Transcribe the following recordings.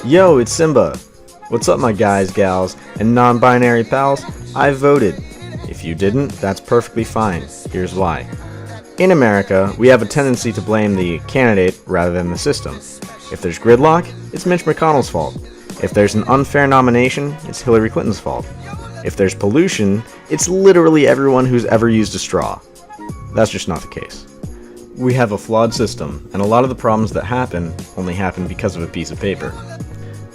Yo, it's Simba. What's up, my guys, gals, and non-binary pals? I voted. If you didn't, that's perfectly fine. Here's why. In America, we have a tendency to blame the candidate rather than the system. If there's gridlock, it's Mitch McConnell's fault. If there's an unfair nomination, it's Hillary Clinton's fault. If there's pollution, it's literally everyone who's ever used a straw. That's just not the case. We have a flawed system, and a lot of the problems that happen only happen because of a piece of paper.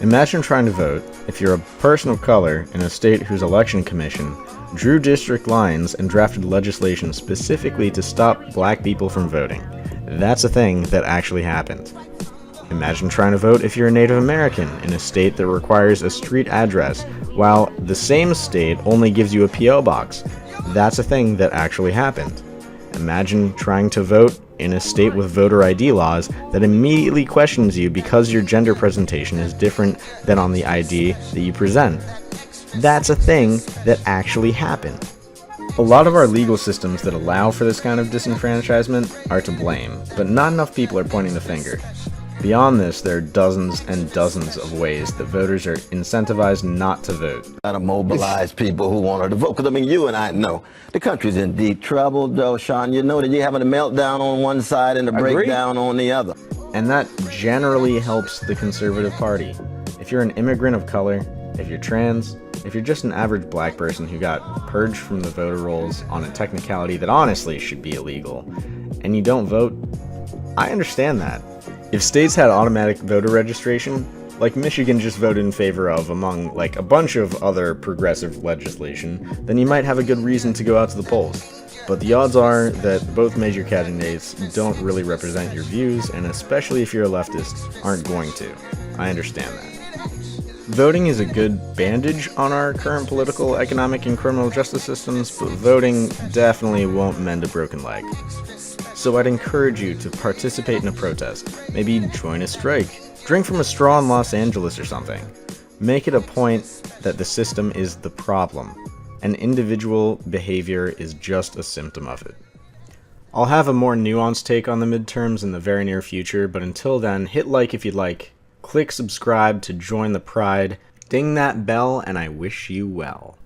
Imagine trying to vote if you're a person of color in a state whose election commission drew district lines and drafted legislation specifically to stop black people from voting. That's a thing that actually happened. Imagine trying to vote if you're a Native American in a state that requires a street address, while the same state only gives you a P.O. box. That's a thing that actually happened. Imagine trying to vote in a state with voter ID laws that immediately questions you because your gender presentation is different than on the ID that you present. That's a thing that actually happened. A lot of our legal systems that allow for this kind of disenfranchisement are to blame, but not enough people are pointing the finger. Beyond this, there are dozens and dozens of ways that voters are incentivized not to vote. To mobilize people who wanted to vote. Because, I mean, you and I know the country's in deep trouble, though, Sean. You know that you're having a meltdown on one side and a breakdown on the other. And that generally helps the Conservative Party. If you're an immigrant of color, if you're trans, if you're just an average black person who got purged from the voter rolls on a technicality that honestly should be illegal, and you don't vote, I understand that. If states had automatic voter registration, like Michigan just voted in favor of among like a bunch of other progressive legislation, then you might have a good reason to go out to the polls. But the odds are that both major candidates don't really represent your views, and especially if you're a leftist, aren't going to. I understand that. Voting is a good bandage on our current political, economic, and criminal justice systems, but voting definitely won't mend a broken leg. So I'd encourage you to participate in a protest, maybe join a strike, drink from a straw in Los Angeles or something. Make it a point that the system is the problem, and individual behavior is just a symptom of it. I'll have a more nuanced take on the midterms in the very near future, but until then, hit like if you'd like, click subscribe to join the pride, ding that bell, and I wish you well.